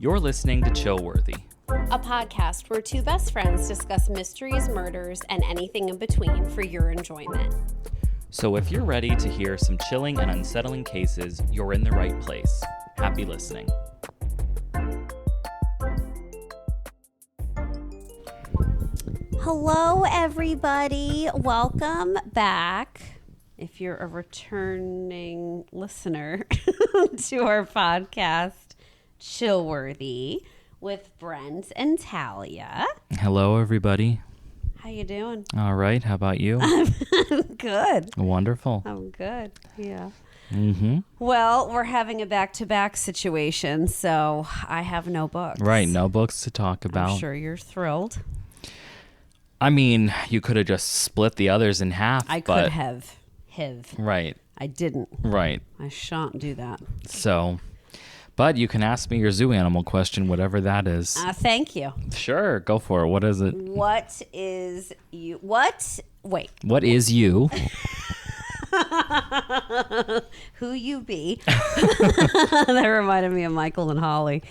You're listening to Chillworthy, a podcast where two best friends discuss mysteries, murders, and anything in between for your enjoyment. So if you're ready to hear some chilling and unsettling cases, you're in the right place. Happy listening. Hello, everybody. Welcome back. If you're a returning listener to our podcast, Chillworthy, with Brent and Talia. Hello, everybody. How you doing? All right. How about you? I'm good. Wonderful. I'm good. Yeah. Mm-hmm. Well, we're having a back-to-back situation, so I have no books. Right. No books to talk about. I'm sure you're thrilled. I mean, you could have just split the others in half. I could have. Right. I didn't. Right. I shan't do that. So, but you can ask me your zoo animal question, whatever that is. Thank you. Sure. Go for it. What is it? What is you? What? Wait. What is you? Who you be? That reminded me of Michael and Holly.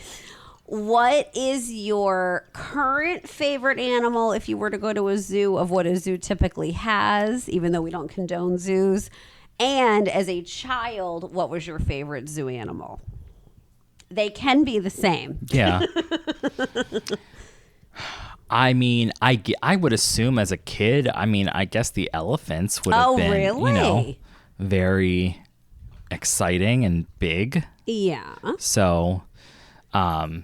What is your current favorite animal if you were to go to a zoo, of what a zoo typically has, even though we don't condone zoos? And as a child, what was your favorite zoo animal? They can be the same. Yeah. I mean, I would assume as a kid, I guess the elephants would have been, really? Very exciting and big. Yeah. So, but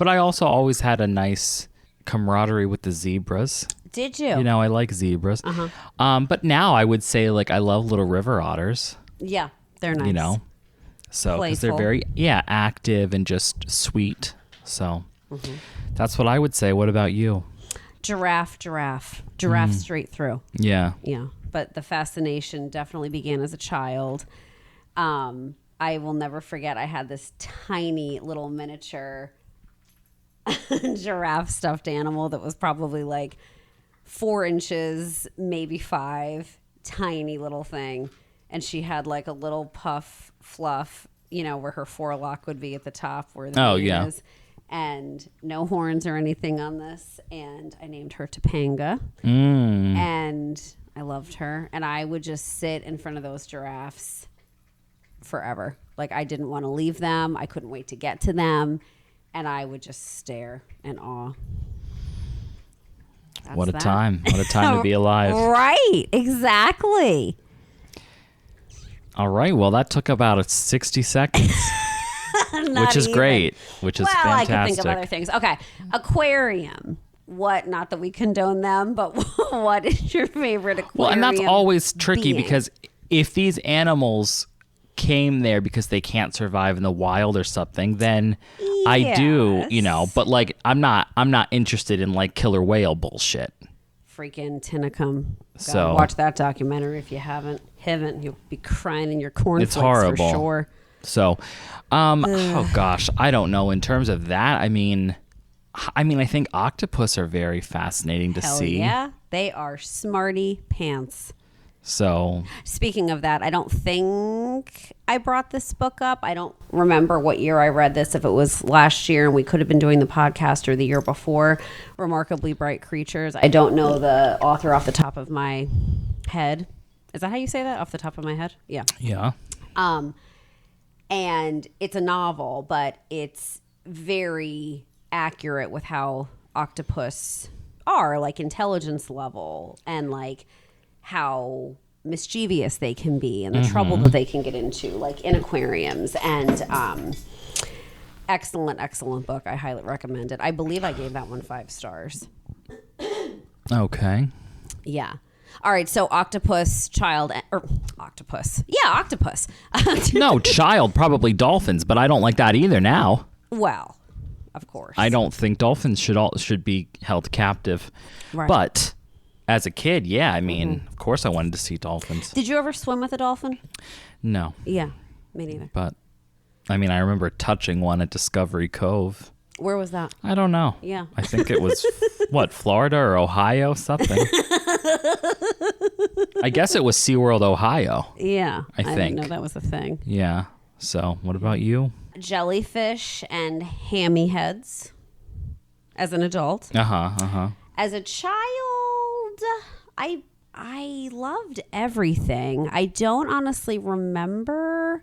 I also always had a nice camaraderie with the zebras. Did you? I like zebras. Uh-huh. But now I would say, I love little river otters. Yeah, they're nice. So, because they're very, active and just sweet. So, that's what I would say. What about you? Giraffe straight through. Yeah. Yeah, but the fascination definitely began as a child. I will never forget, I had this tiny little miniature giraffe stuffed animal that was probably 4 inches, maybe 5, tiny little thing. And she had a little puff fluff, where her forelock would be at the top where the mane is. And no horns or anything on this. And I named her Topanga. And I loved her. And I would just sit in front of those giraffes forever. I didn't want to leave them. I couldn't wait to get to them. And I would just stare in awe. What a time. What a time to be alive. Right. Exactly. All right. Well, that took about 60 seconds. Which is great. Which is fantastic. I can think of other things. Okay. Aquarium. What? Not that we condone them, but what is your favorite aquarium? Well, and that's always tricky being? Because if these animals came there because they can't survive in the wild or something, then I do, but I'm not interested in killer whale bullshit. Freaking Tinicum. So watch that documentary if you haven't. You'll be crying in your cornflakes. It's horrible. For sure. So, oh gosh, I don't know. In terms of that, I think octopus are very fascinating to see. Yeah, they are smarty pants. So, speaking of that, I don't think I brought this book up. I don't remember what year I read this, if it was last year and we could have been doing the podcast, or the year before. Remarkably Bright Creatures. I don't know the author off the top of my head. Is that how you say that? Off the top of my head? Yeah. Yeah. And it's a novel, but it's very accurate with how octopus are, intelligence level, and how mischievous they can be, and the trouble that they can get into, in aquariums. And excellent book. I highly recommend it. I believe I gave that one 5 stars. Okay. Yeah. All right, so octopus. Yeah, octopus. No, child, probably dolphins, but I don't like that either now. Well, of course. I don't think dolphins should be held captive. Right. But as a kid, of course I wanted to see dolphins. Did you ever swim with a dolphin? No. Yeah, me neither. But, I remember touching one at Discovery Cove. Where was that? I don't know. Yeah. I think it was, Florida or Ohio, something. I guess it was SeaWorld, Ohio. Yeah. I think. didn't know that was a thing. Yeah. So, what about you? jellyfish and hammy heads as an adult. As a child, I loved everything. I don't honestly remember.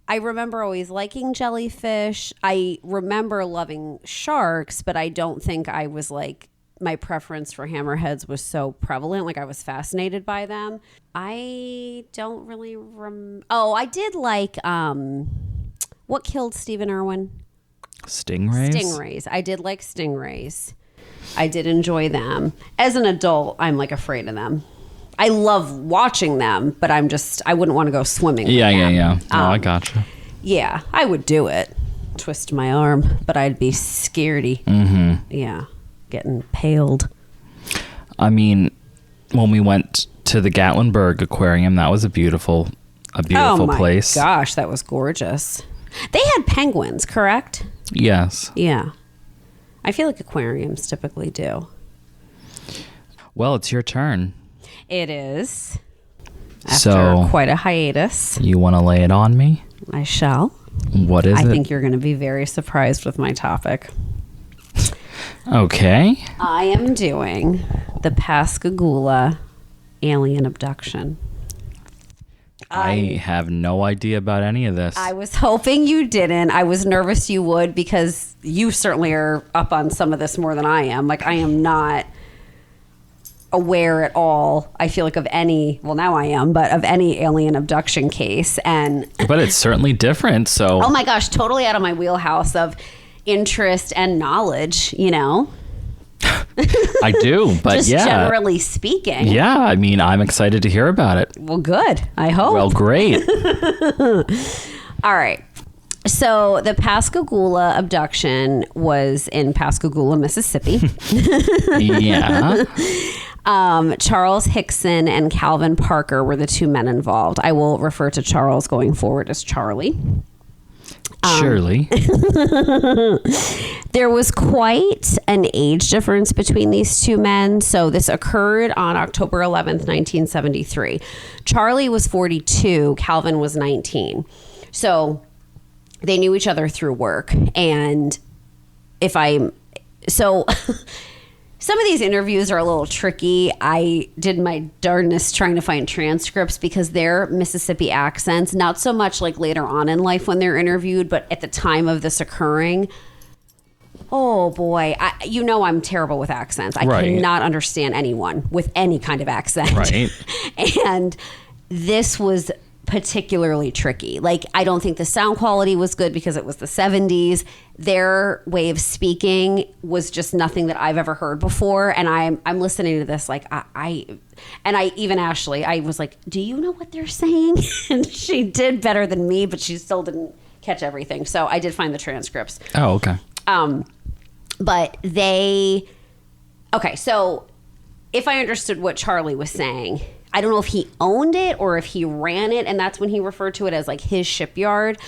I remember always liking jellyfish. I remember loving sharks, but I don't think I was like, my preference for hammerheads was so prevalent. Like, I was fascinated by them. I don't really I did like, what killed Stephen Irwin? Stingrays? Stingrays. I did like stingrays. I did enjoy them. As an adult, I'm like afraid of them. I love watching them, but I wouldn't want to go swimming. Yeah. No, I gotcha. Yeah, I would do it. Twist my arm, but I'd be scaredy. Yeah, getting paled. I mean, when we went to the Gatlinburg Aquarium, that was a beautiful place. Oh my gosh, that was gorgeous. They had penguins, correct? Yes. Yeah. I feel like aquariums typically do. Well, it's your turn. It is. After quite a hiatus. You want to lay it on me? I shall. What is it? I think you're going to be very surprised with my topic. Okay. I am doing the Pascagoula alien abduction. I have no idea about any of this. I was hoping you didn't. I was nervous you would, because you certainly are up on some of this more than I am. Like, I am not aware at all, I feel like, of any, well, now I am, but of any alien abduction case. But it's certainly different, so. Oh my gosh, totally out of my wheelhouse of interest and knowledge, you know? I do, but just generally speaking. Yeah, I mean, I'm excited to hear about it. Well, good. I hope. Well, great. All right. So the Pascagoula abduction was in Pascagoula, Mississippi. Yeah. Charles Hickson and Calvin Parker were the two men involved. I will refer to Charles going forward as Charlie. Surely. There was quite an age difference between these two men. So this occurred on October 11th, 1973. Charlie was 42. Calvin was 19. So they knew each other through work. And some of these interviews are a little tricky. I did my darndest trying to find transcripts because their Mississippi accents, not so much like later on in life when they're interviewed, but at the time of this occurring, oh boy, I'm terrible with accents. I cannot understand anyone with any kind of accent. Right. And this was particularly tricky. Like, I don't think the sound quality was good because it was the 70s. Their way of speaking was just nothing that I've ever heard before. And I'm listening to this like even Ashley, I was like, do you know what they're saying? And she did better than me, but she still didn't catch everything. So I did find the transcripts. Oh, okay. But so if I understood what Charlie was saying, I don't know if he owned it or if he ran it, and that's when he referred to it as like his shipyard.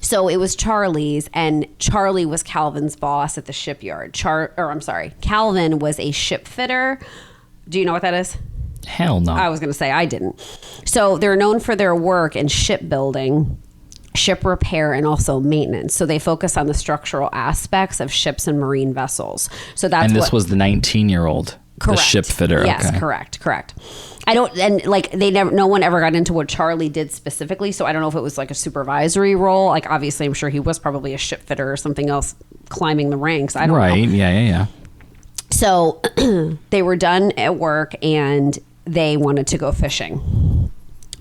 So it was Charlie's, and Charlie was Calvin's boss at the shipyard. Calvin was a ship fitter. Do you know what that is? Hell no. I was going to say I didn't. So they're known for their work in shipbuilding, ship repair, and also maintenance. So they focus on the structural aspects of ships and marine vessels. So that's this was the 19-year-old. Correct. The ship fitter. Yes, okay. Correct. No one ever got into what Charlie did specifically, so I don't know if it was like a supervisory role. Like, obviously, I'm sure he was probably a ship fitter or something else climbing the ranks. I don't know. Right, yeah. So they were done at work and they wanted to go fishing.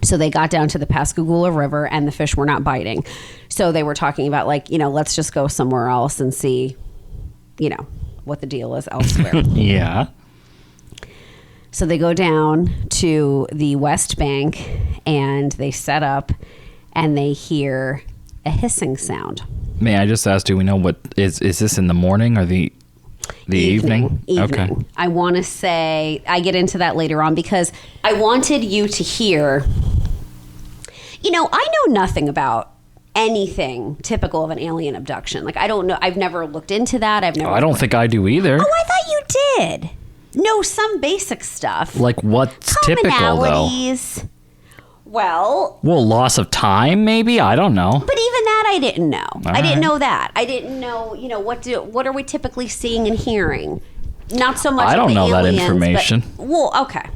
So they got down to the Pascagoula River and the fish were not biting. So they were talking about let's just go somewhere else and see, what the deal is elsewhere. Yeah. So they go down to the West Bank and they set up and they hear a hissing sound. May I just ask, do we know what is this in the morning or the evening? Okay. I want to say, I get into that later on because I wanted you to hear, I know nothing about anything typical of an alien abduction. Like, I don't know. I've never looked into that. I don't think I do either. Oh, I thought you did. No, some basic stuff. Like what's typical though? Well, loss of time maybe? I don't know. But even that I didn't know. I didn't know that. I didn't know, what are we typically seeing and hearing? Not so much. I don't know aliens, that information. Okay.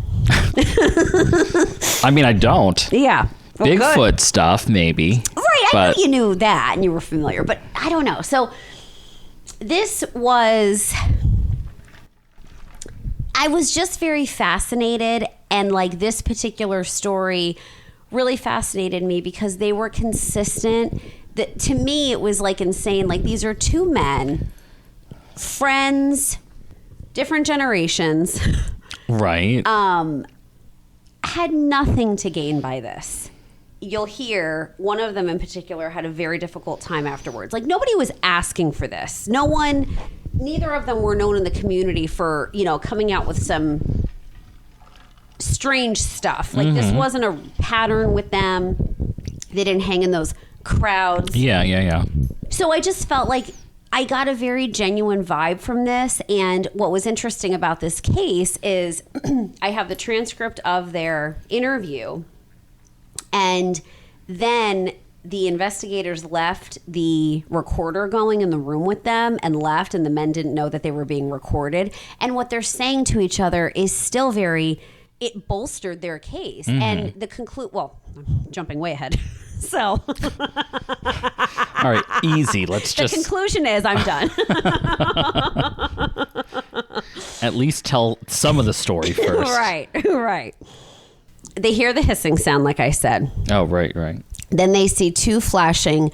I mean, I don't. Yeah. Well, Bigfoot good. stuff, maybe. Right. I knew you knew that and you were familiar, but I don't know. So I was just very fascinated, and like this particular story really fascinated me because they were consistent. That to me, it was like insane. Like these are two men, friends, different generations. Right. Had nothing to gain by this. You'll hear one of them in particular had a very difficult time afterwards. Like nobody was asking for this. Neither of them were known in the community for, coming out with some strange stuff. Like this wasn't a pattern with them. They didn't hang in those crowds. Yeah. So I just felt like I got a very genuine vibe from this. And what was interesting about this case is I have the transcript of their interview. And then the investigators left the recorder going in the room with them and left, and the men didn't know that they were being recorded. And what they're saying to each other is still it bolstered their case. And I'm jumping way ahead. So. All right, easy. The conclusion is I'm done. At least tell some of the story first. Right. They hear the hissing sound, like I said. Oh, right. Then they see two flashing,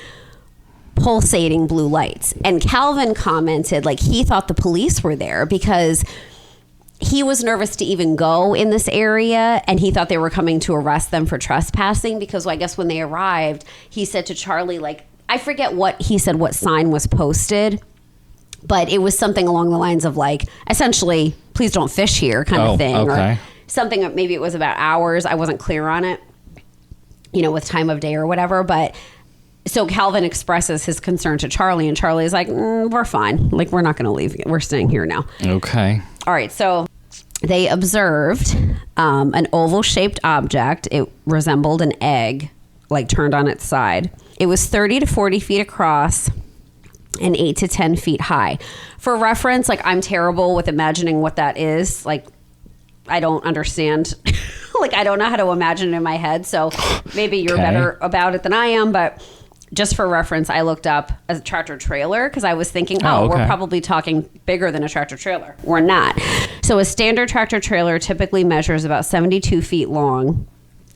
pulsating blue lights. And Calvin commented like he thought the police were there because he was nervous to even go in this area, and he thought they were coming to arrest them for trespassing because I guess when they arrived, he said to Charlie, like, I forget what he said, what sign was posted, but it was something along the lines of like, essentially, please don't fish here kind of thing. Okay. Or something, maybe it was about hours. I wasn't clear on it, with time of day or whatever. But so Calvin expresses his concern to Charlie, and Charlie is like, we're fine. Like, we're not going to leave. We're staying here now. Okay. All right. So they observed an oval-shaped object. It resembled an egg, like turned on its side. It was 30 to 40 feet across and 8 to 10 feet high. For reference, like I'm terrible with imagining what that is. Like, I don't understand. Like, I don't know how to imagine it in my head. So maybe you're better about it than I am. But just for reference, I looked up a tractor trailer because I was thinking, we're probably talking bigger than a tractor trailer. We're not. So a standard tractor trailer typically measures about 72 feet long.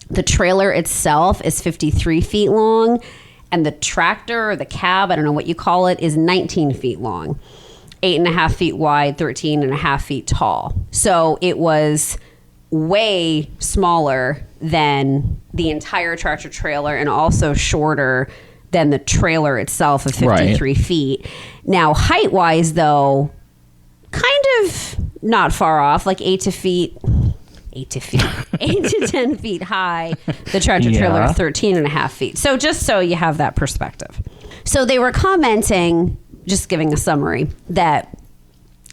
The trailer itself is 53 feet long. And the tractor or the cab, I don't know what you call it, is 19 feet long. 8.5 feet wide, 13.5 feet tall. So it was way smaller than the entire tractor trailer and also shorter than the trailer itself of 53 feet. Now, height-wise, though, kind of not far off, like 8 to 10 feet high. The tractor trailer is 13.5 feet. So just so you have that perspective. So they were commenting, just giving a summary, that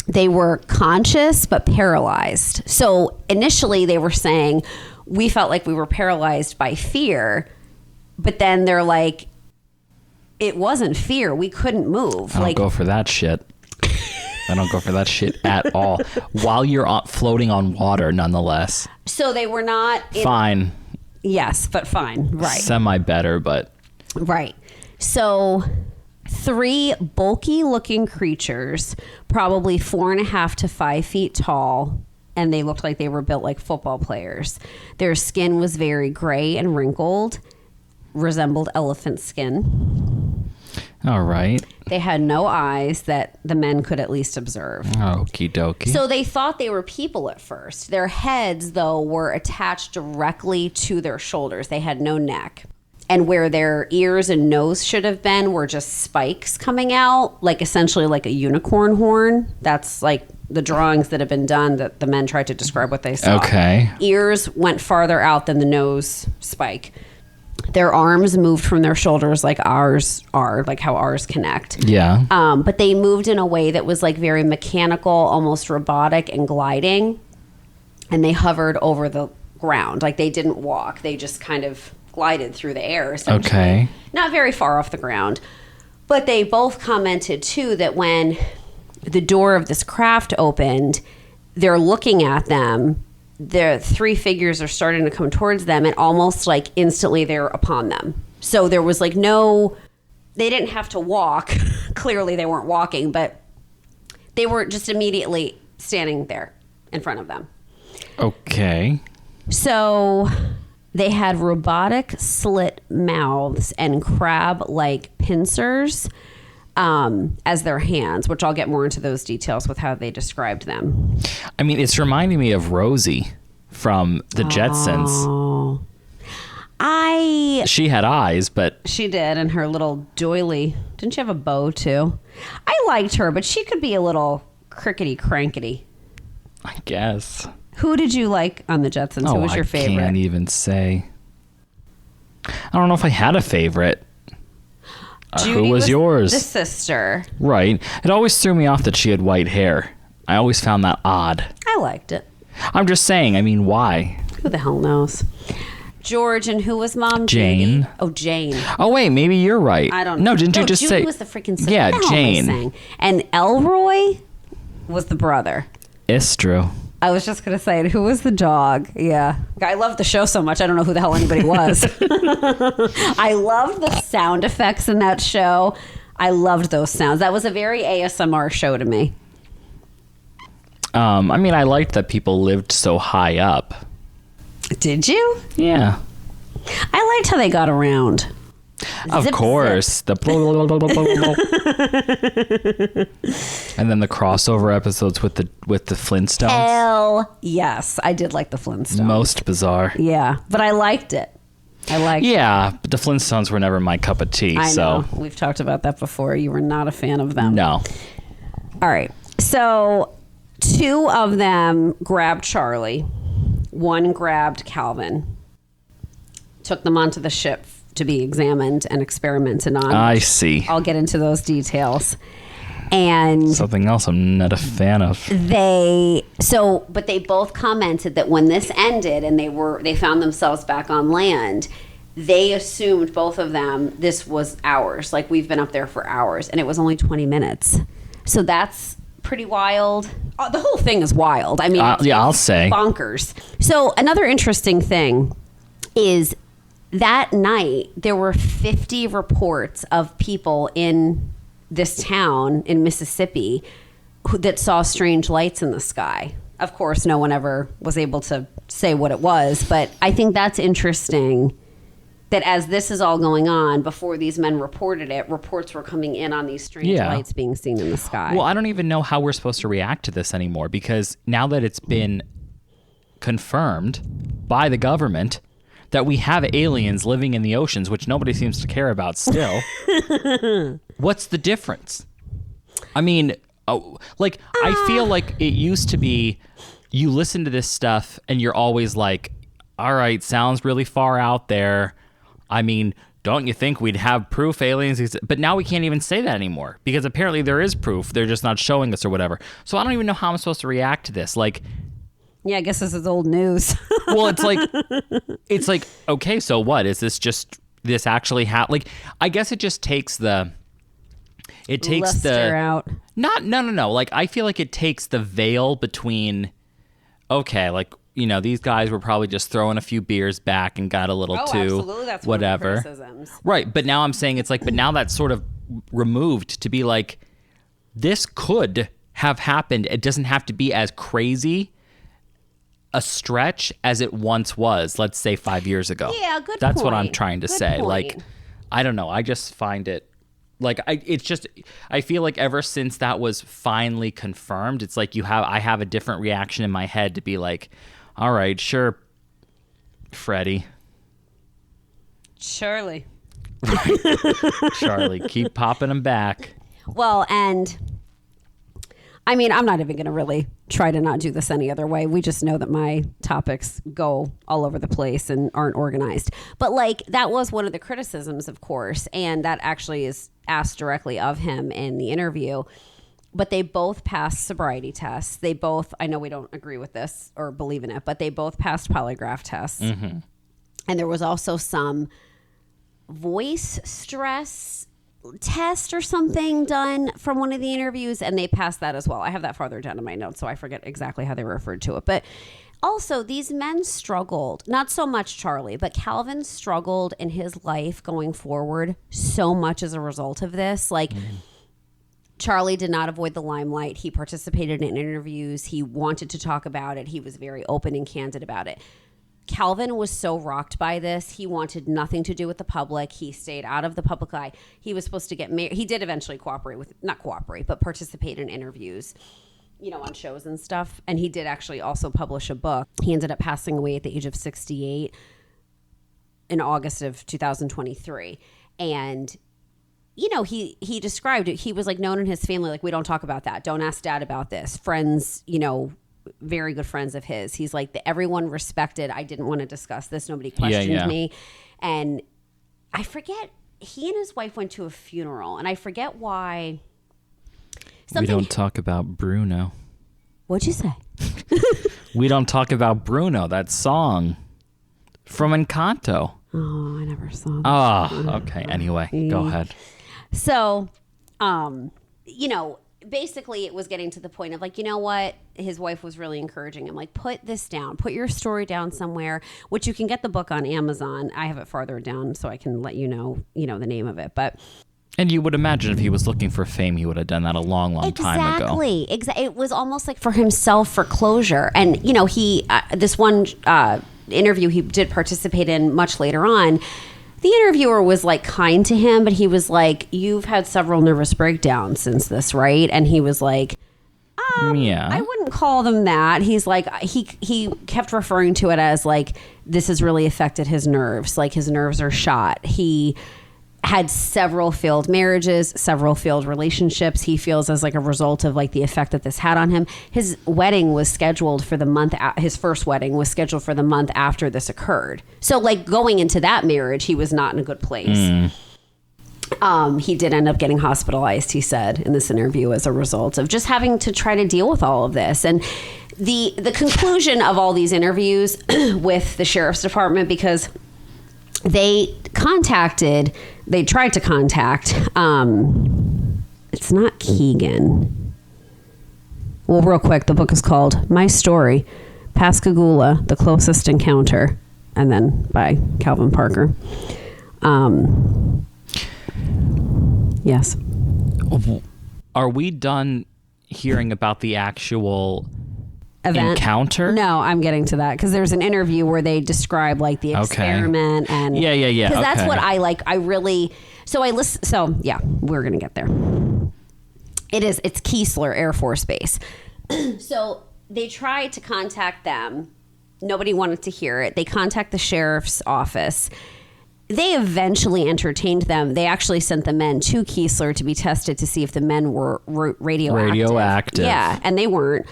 they were conscious but paralyzed. So initially they were saying, we felt like we were paralyzed by fear, but then they're like, it wasn't fear. We couldn't move. I don't go for that shit. I don't go for that shit at all. While you're floating on water, nonetheless. So they were not... Fine. Yes, but fine. Right. Semi-better, but... Right. So 3 bulky-looking creatures, probably 4.5 to 5 feet tall, and they looked like they were built like football players. Their skin was very gray and wrinkled, resembled elephant skin. All right. They had no eyes that the men could at least observe. Okie dokie. So they thought they were people at first. Their heads, though, were attached directly to their shoulders. They had no neck. And where their ears and nose should have been were just spikes coming out, like essentially like a unicorn horn. That's like the drawings that have been done that the men tried to describe what they saw. Okay. Ears went farther out than the nose spike. Their arms moved from their shoulders like ours are, like how ours connect. Yeah. But they moved in a way that was like very mechanical, almost robotic and gliding. And they hovered over the ground. Like they didn't walk. They just kind of glided through the air, essentially. Okay. Not very far off the ground. But they both commented, too, that when the door of this craft opened, they're looking at them. The three figures are starting to come towards them, and almost like instantly they're upon them. So there was like they didn't have to walk. Clearly they weren't walking, but they were just immediately standing there in front of them. Okay. So they had robotic slit mouths and crab-like pincers as their hands, which I'll get more into those details with how they described them. I mean, it's reminding me of Rosie from the Jetsons. Oh. She had eyes, but... She did, and her little doily. Didn't she have a bow, too? I liked her, but she could be a little crickety-crankety. I guess. Who did you like on the Jetsons? Who was your favorite? I can't even say. I don't know if I had a favorite. Who was yours? The sister. Right. It always threw me off that she had white hair. I always found that odd. I liked it. I'm just saying, I mean, why? Who the hell knows? George, and who was Mom? Jane. Judy? Oh, Jane. Oh, wait, maybe you're right. I don't know. No, didn't you just Judy say... Judy was the freaking sister. Yeah, What the hell am I Jane. saying? And Elroy was the brother. Istro. I was just going to say, who was the dog? Yeah. I loved the show so much, I don't know who the hell anybody was. I loved the sound effects in that show. I loved those sounds. That was a very ASMR show to me. I mean, I liked that people lived so high up. Did you? Yeah. I liked how they got around. Of Zip, course. zip. And then the crossover episodes with the Flintstones. Hell yes. I did like the Flintstones. Most bizarre. Yeah, but I liked it. Yeah, but the Flintstones were never my cup of tea. I so know. We've talked about that before. You were not a fan of them. No. All right. So 2 of them grabbed Charlie. 1 grabbed Calvin. Took them onto the ship to be examined and experimented on. I see. I'll get into those details. And Something else I'm not a fan of. but they both commented that when this ended and they found themselves back on land, they assumed, both of them, this was hours. Like, we've been up there for hours, and it was only 20 minutes. So that's pretty wild. The whole thing is wild. I mean, I'll say bonkers. So another interesting thing is that night there were 50 reports of people in this town in Mississippi that saw strange lights in the sky. Of course, no one ever was able to say what it was, but I think that's interesting that as this is all going on, before these men reported it, reports were coming in on these strange lights being seen in the sky. Well, I don't even know how we're supposed to react to this anymore, because now that it's been confirmed by the government that we have aliens living in the oceans, which nobody seems to care about still, what's the difference? I mean, I feel like it used to be you listen to this stuff and you're always like, all right, sounds really far out there. I mean, don't you think we'd have proof aliens exist? But now we can't even say that anymore, because apparently there is proof. They're just not showing us or whatever. So I don't even know how I'm supposed to react to this. Like, yeah, I guess this is old news. well, it's like, okay, so what? Is this actually like, I guess it just takes the luster out. No. Like, I feel like it takes the veil between, okay, like, you know, these guys were probably just throwing a few beers back and got a little too absolutely. That's whatever. One of the criticisms. Right. But now I'm saying it's like, but now that's sort of removed to be like, this could have happened. It doesn't have to be as crazy a stretch as it once was, let's say 5 years ago. Yeah, good That's point. what I'm trying to say. Point. Like, I don't know. I just find it like, I feel like ever since that was finally confirmed, it's like I have a different reaction in my head to be like, all right, sure, Freddie. Charlie, keep popping them back. Well, and I mean, I'm not even going to really try to not do this any other way. We just know that my topics go all over the place and aren't organized. But like, that was one of the criticisms, of course, and that actually is asked directly of him in the interview. But they both passed sobriety tests. They both, I know we don't agree with this or believe in it, but they both passed polygraph tests. Mm-hmm. And there was also some voice stress test or something done from one of the interviews, and they passed that as well. I have that farther down in my notes, so I forget exactly how they referred to it. But also, these men struggled, not so much Charlie, but Calvin struggled in his life going forward so much as a result of this. Like, Charlie did not avoid the limelight. He participated in interviews. He wanted to talk about it. He was very open and candid about it. Calvin was so rocked by this. He wanted nothing to do with the public. He stayed out of the public eye. He was supposed to get married. He did eventually not cooperate, but participate in interviews, on shows and stuff. And he did actually also publish a book. He ended up passing away at the age of 68 in August of 2023. And, he described it. He was like known in his family, like, we don't talk about that. Don't ask dad about this. Friends, very good friends of his. He's like, everyone respected. I didn't want to discuss this. Nobody questioned me. And I forget, he and his wife went to a funeral, and I forget why. We don't talk about Bruno. What'd you say? We don't talk about Bruno, that song from Encanto. Oh, I never saw that. Oh, okay. Anyway, go ahead. So, basically it was getting to the point of like, you know what? His wife was really encouraging him, like, put this down, put your story down somewhere, which you can get the book on Amazon. I have it farther down so I can let you know the name of it. And you would imagine if he was looking for fame, he would have done that a long time ago. Exactly. It was almost like for himself, for closure. And, he, this one interview he did participate in much later on, the interviewer was like kind to him, but he was like, you've had several nervous breakdowns since this, right? And he was like, yeah, I wouldn't call them that. He's like, he kept referring to it as like, this has really affected his nerves. Like, his nerves are shot. He had several failed marriages, several failed relationships. He feels as like a result of like the effect that this had on him. His wedding was scheduled for the month. His first wedding was scheduled for the month after this occurred. So like going into that marriage, he was not in a good place. He did end up getting hospitalized, he said in this interview, as a result of just having to try to deal with all of this. And the conclusion of all these interviews with the sheriff's department, because they tried to contact, it's not Keegan. Well, real quick, the book is called My Story, Pascagoula, The Closest Encounter, and then by Calvin Parker. Yes. Are we done hearing about the actual event encounter? No, I'm getting to that because there's an interview where they describe like the experiment and yeah. Because that's what I like. I really we're gonna get there. It's Keesler Air Force Base. So they tried to contact them. Nobody wanted to hear it. They contact the sheriff's office. They eventually entertained them. They actually sent the men to Keesler to be tested to see if the men were radioactive. Yeah, and they weren't.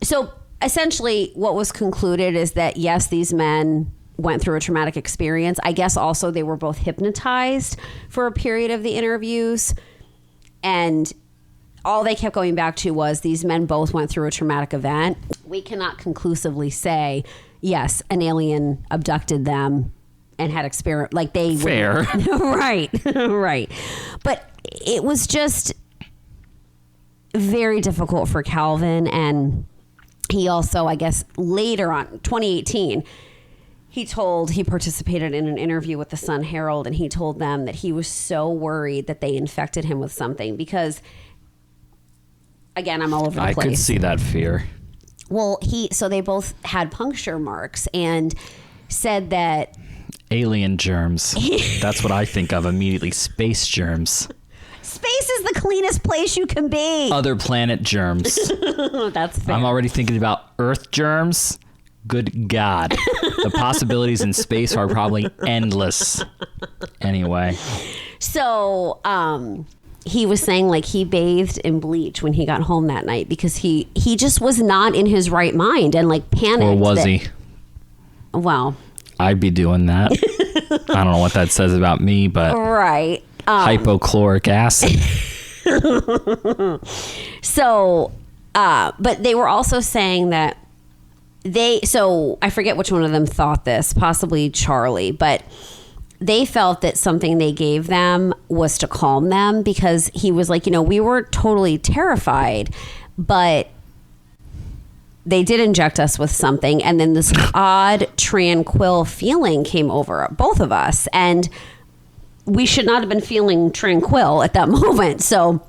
So essentially what was concluded is that, yes, these men went through a traumatic experience. I guess also they were both hypnotized for a period of the interviews. And all they kept going back to was these men both went through a traumatic event. We cannot conclusively say, yes, an alien abducted them and had experience. Like they Fair. Right. But it was just very difficult for Calvin. And he also, I guess, later on, 2018, he participated in an interview with the Sun Herald, and he told them that he was so worried that they infected him with something because, again, I'm all over the place. I could see that fear. Well, so they both had puncture marks and said that alien germs. That's what I think of immediately. Space germs. Space is the cleanest place you can be. Other planet germs. That's fair. I'm already thinking about Earth germs. Good God. The possibilities in space are probably endless. Anyway. So, he was saying like he bathed in bleach when he got home that night because he just was not in his right mind and like panicked. Or was he? Well, I'd be doing that. I don't know what that says about me, but right. Hypochloric acid. So, but they were also saying that So I forget which one of them thought this, possibly Charlie, but they felt that something they gave them was to calm them, because he was like, we were totally terrified, but they did inject us with something. And then this odd, tranquil feeling came over both of us. And we should not have been feeling tranquil at that moment. So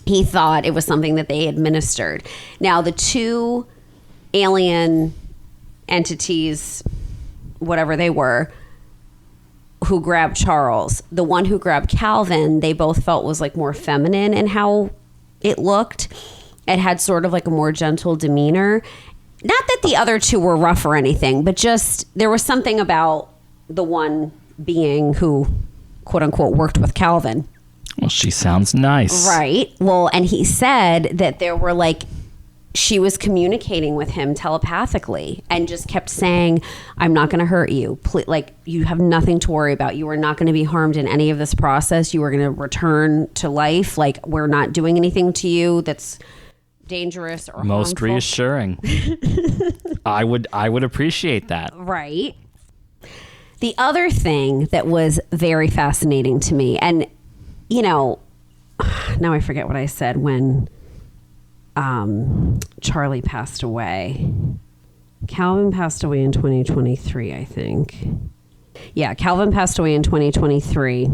he thought it was something that they administered. Now, the two alien entities, whatever they were, who grabbed Charles, the one who grabbed Calvin, they both felt was like more feminine in how it looked. It had sort of like a more gentle demeanor. Not that the other two were rough or anything, but just there was something about the one being who, quote unquote, worked with Calvin. Well, she sounds nice. Right. Well, and he said that there were like, she was communicating with him telepathically and just kept saying, I'm not going to hurt you. Like, you have nothing to worry about. You are not going to be harmed in any of this process. You are going to return to life. Like, we're not doing anything to you that's dangerous or most harmful. Reassuring. I would appreciate that. Right. The other thing that was very fascinating to me, and now I forget what I said when Charlie passed away. Calvin passed away in 2023, I think. Yeah, Calvin passed away in 2023,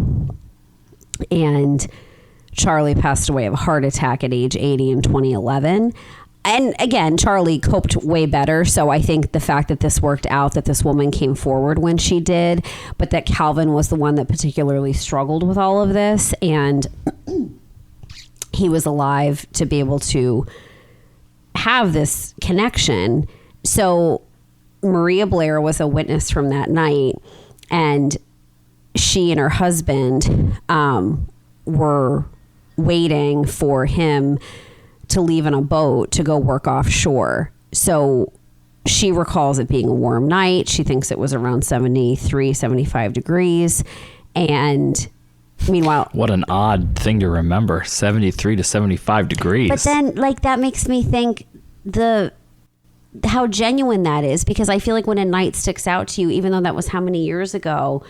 and Charlie passed away of a heart attack at age 80 in 2011. And again, Charlie coped way better. So I think the fact that this worked out, that this woman came forward when she did, but that Calvin was the one that particularly struggled with all of this. And he was alive to be able to have this connection. So Maria Blair was a witness from that night. And she and her husband were waiting for him to leave in a boat to go work offshore. So she recalls it being a warm night. She thinks it was around 73, 75 degrees. And meanwhile... What an odd thing to remember, 73 to 75 degrees. But then, like, that makes me think how genuine that is, because I feel like when a night sticks out to you, even though that was how many years ago...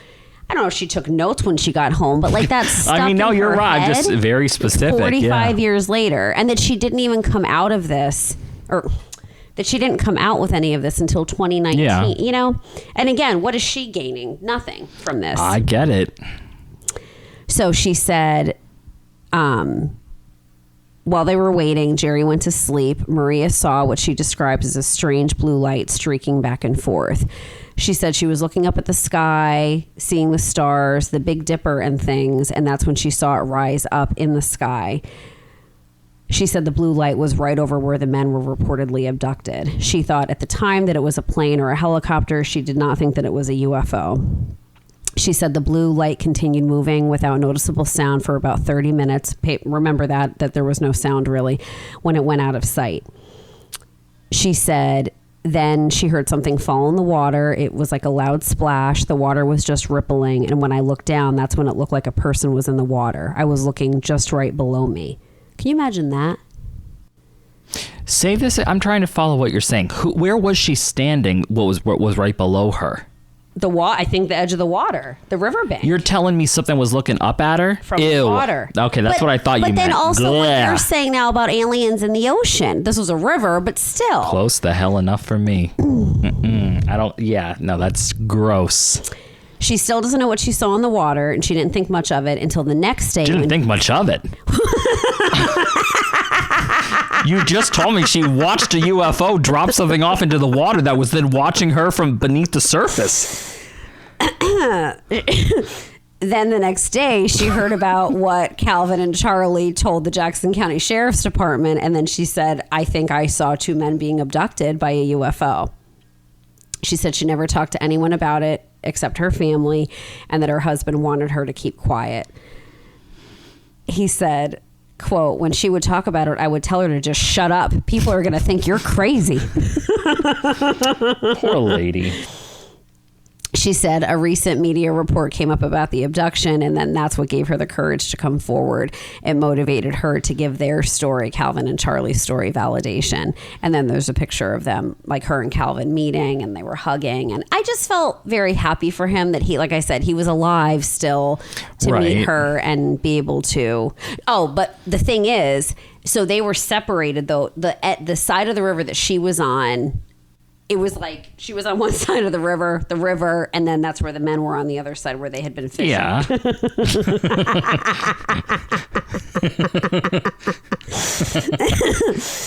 I don't know if she took notes when she got home, but like that's stuck I mean, no, in you're her right. head Just very specific. 45 years later, and that she didn't even come out of this, or that she didn't come out with any of this until 2019. Yeah. And again, what is she gaining? Nothing from this. I get it. So she said, while they were waiting, Jerry went to sleep. Maria saw what she described as a strange blue light streaking back and forth. She said she was looking up at the sky, seeing the stars, the Big Dipper and things, and that's when she saw it rise up in the sky. She said the blue light was right over where the men were reportedly abducted. She thought at the time that it was a plane or a helicopter. She did not think that it was a UFO. She said the blue light continued moving without noticeable sound for about 30 minutes. Remember that there was no sound really when it went out of sight. She said... Then she heard something fall in the water. It was like a loud splash. The water was just rippling. And when I looked down, that's when it looked like a person was in the water. I was looking just right below me. Can you imagine that? Say this. I'm trying to follow what you're saying. Where was she standing? What was right below her? I think the edge of the water, the riverbank. You're telling me something was looking up at her? From the water. Okay, that's what I thought you meant. But then also what you're saying now about aliens in the ocean. This was a river, but still. Close the hell enough for me. That's gross. She still doesn't know what she saw in the water, and she didn't think much of it until the next day. She didn't think much of it. You just told me she watched a UFO drop something off into the water that was then watching her from beneath the surface. Then the next day, she heard about what Calvin and Charlie told the Jackson County Sheriff's Department, and then she said, I think I saw two men being abducted by a UFO. She said she never talked to anyone about it except her family, and that her husband wanted her to keep quiet. He said... quote, when she would talk about it, I would tell her to just shut up. People are going to think you're crazy. Poor lady. She said a recent media report came up about the abduction, and then that's what gave her the courage to come forward. It motivated her to give their story, Calvin and Charlie's story, validation. And then there's a picture of them, like her and Calvin meeting, and they were hugging. And I just felt very happy for him that he, like I said, he was alive still to meet her and be able to. Oh, but the thing is, so they were separated though. The side of the river that she was on, it was like she was on one side of the river, and then that's where the men were on the other side where they had been fishing. Yeah.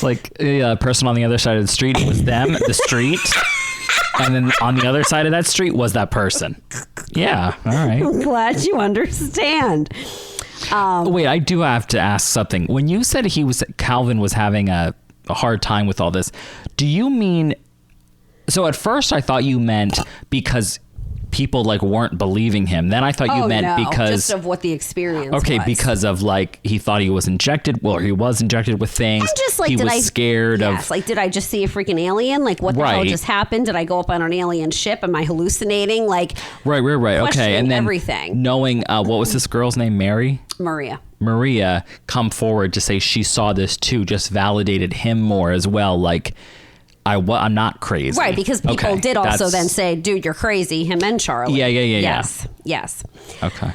Like a person on the other side of the street was them, the street. And then on the other side of that street was that person. Yeah. All right. I'm glad you understand. Wait, I do have to ask something. When you said Calvin was having a hard time with all this, do you mean... So at first I thought you meant because people like weren't believing him. Then I thought you meant because just of what the experience was. Because of like he thought he was injected. Well, he was injected with things. And just like he was scared of. Like, did I just see a freaking alien? Like, what the hell just happened? Did I go up on an alien ship? Am I hallucinating? Like, right. Okay, and then everything. Knowing what was this girl's name? Maria come forward to say she saw this too. Just validated him more as well. Like. I'm not crazy. Right, because people did also then say, dude, you're crazy, him and Charlie. Yeah. Yes. Okay.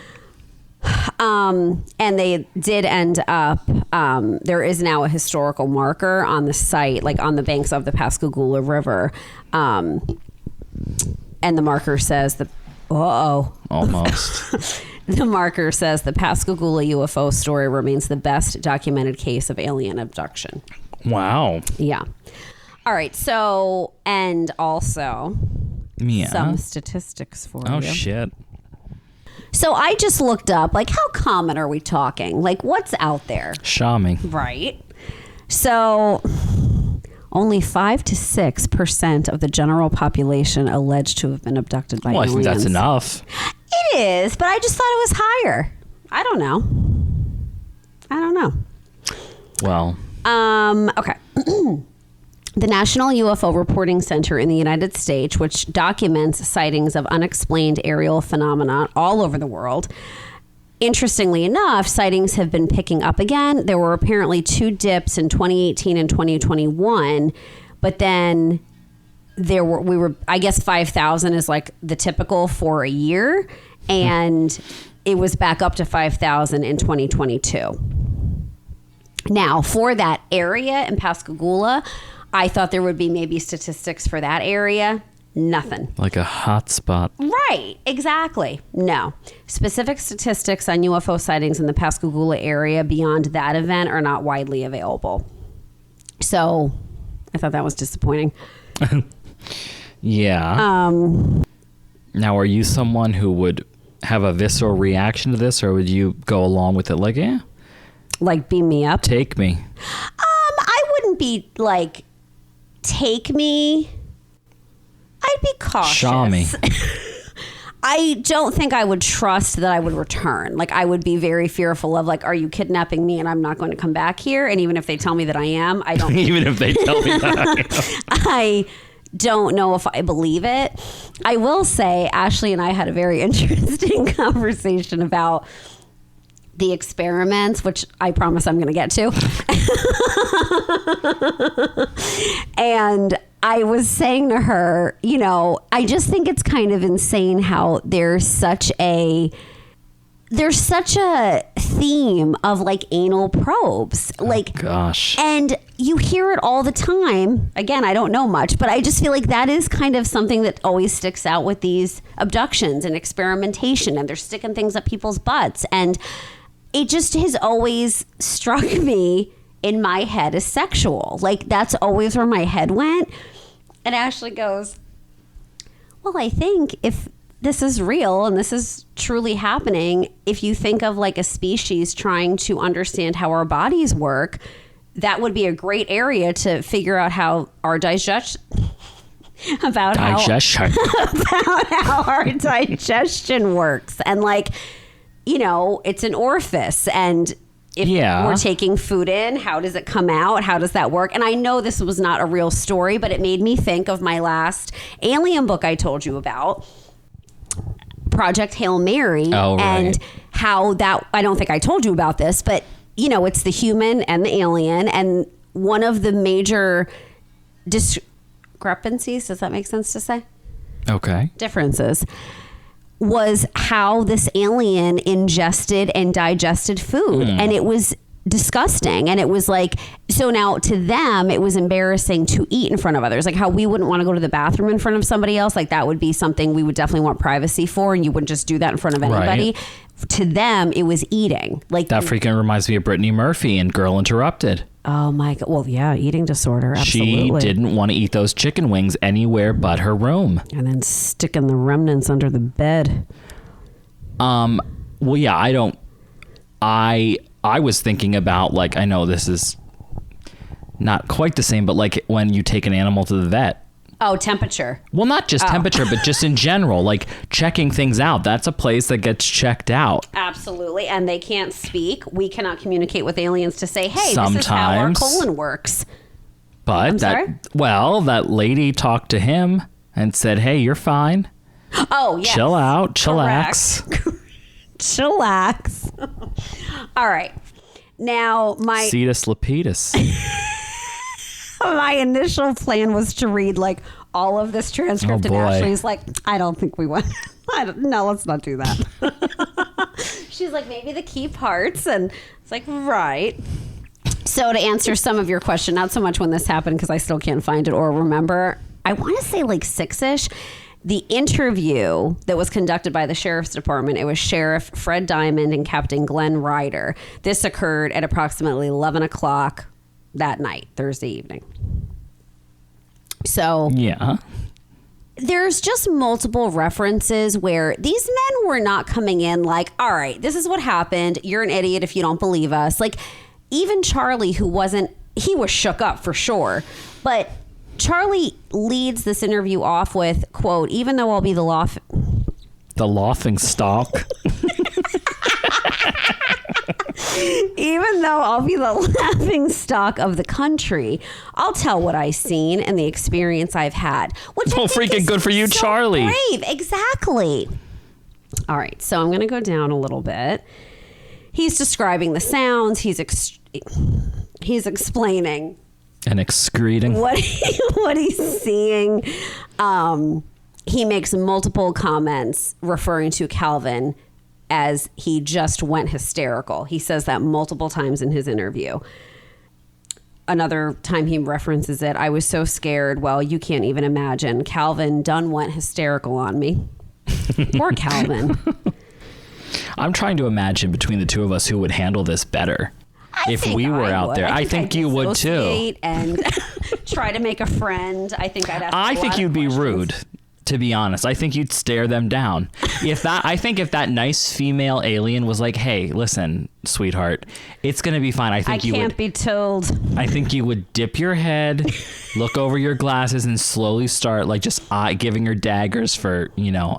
And they did end up, there is now a historical marker on the site, like on the banks of the Pascagoula River. And the marker says almost. The marker says the Pascagoula UFO story remains the best documented case of alien abduction. Wow. Yeah. All right, so, and also some statistics for you. Oh, shit. So I just looked up, like, how common are we talking? Like, what's out there? Shami. Right. So only 5 to 6% of the general population alleged to have been abducted by aliens. I think that's enough. It is, but I just thought it was higher. I don't know. Well. Okay. The National UFO Reporting Center in the United States, which documents sightings of unexplained aerial phenomena all over the world. Interestingly enough, sightings have been picking up again. There were apparently 2 dips in 2018 and 2021, but then I guess 5,000 is like the typical for a year, and it was back up to 5,000 in 2022. Now, for that area in Pascagoula, I thought there would be maybe statistics for that area. Nothing. Like a hot spot. Right. Exactly. No. Specific statistics on UFO sightings in the Pascagoula area beyond that event are not widely available. So I thought that was disappointing. Yeah. Now, are you someone who would have a visceral reaction to this, or would you go along with it like, yeah? Like, beam me up? Take me. I wouldn't be like... Take me. I'd be cautious. Shami. I don't think I would trust that I would return. Like, I would be very fearful of, like, are you kidnapping me and I'm not going to come back here? And even if they tell me that I am, I don't. Even if they tell me that I don't know if I believe it. I will say, Ashley and I had a very interesting conversation about the experiments, which I promise I'm going to get to. And I was saying to her, I just think it's kind of insane how there's such a theme of like anal probes. Like, gosh. And you hear it all the time. Again, I don't know much, but I just feel like that is kind of something that always sticks out with these abductions and experimentation, and they're sticking things up people's butts. And it just has always struck me in my head as sexual. Like, that's always where my head went. And Ashley goes, well, I think if this is real and this is truly happening, if you think of like a species trying to understand how our bodies work, that would be a great area to figure out how our about how our digestion works. And like, it's an orifice, and if we're taking food in, how does it come out? How does that work? And I know this was not a real story, but it made me think of my last alien book I told you about. Project Hail Mary. Oh, right. And how that, I don't think I told you about this, but it's the human and the alien. And one of the major discrepancies, does that make sense to say? Okay. Differences, was how this alien ingested and digested food. And it was disgusting. And it was like, so now to them, it was embarrassing to eat in front of others. Like how we wouldn't want to go to the bathroom in front of somebody else. Like that would be something we would definitely want privacy for. And you wouldn't just do that in front of anybody. Right. To them, it was eating. Like that freaking reminds me of Brittany Murphy and Girl Interrupted. Oh my God. Well, yeah, eating disorder. Absolutely. She didn't want to eat those chicken wings anywhere but her room. And then sticking the remnants under the bed. Well, yeah, I was thinking about, like, I know this is not quite the same, but like when you take an animal to the vet. Oh, temperature. Well, not just temperature, but just in general, like checking things out. That's a place that gets checked out. Absolutely. And they can't speak. We cannot communicate with aliens to say, hey, this is how our colon works. But that lady talked to him and said, hey, you're fine. Oh, yes. Chill out. Chillax. Chillax. All right. Now, Cetus lepidus. My initial plan was to read like all of this transcript, and Ashley's like, I don't think we want. No, let's not do that. She's like, maybe the key parts, and it's like, right. So to answer some of your question, not so much when this happened because I still can't find it or remember. I want to say like 6-ish. The interview that was conducted by the sheriff's department, it was Sheriff Fred Diamond and Captain Glenn Ryder. This occurred at approximately 11 o'clock that night, Thursday evening. So yeah, there's just multiple references where these men were not coming in like, all right, this is what happened. You're an idiot if you don't believe us. Like even Charlie, he was shook up for sure. But Charlie leads this interview off with, quote, even though I'll be the laughing stock. Even though I'll be the laughing stock of the country, I'll tell what I've seen and the experience I've had. Which well, freaking good for you, so Charlie. Brave, exactly. All right, so I'm going to go down a little bit. He's describing the sounds. He's explaining and excreting what he's seeing. He makes multiple comments referring to Calvin as he just went hysterical. He says that multiple times in his interview. Another time he references it, I was so scared. Well, you can't even imagine. Calvin done went hysterical on me. Poor Calvin. I'm trying to imagine between the two of us who would handle this better. If we were out there, I think you would too. And try to make a friend. I think I'd ask. I think you'd be rude. To be honest, I think you'd stare them down. If that nice female alien was like, "Hey, listen, sweetheart, it's gonna be fine," I can't be told. I think you would dip your head, look over your glasses, and slowly start like just giving her daggers for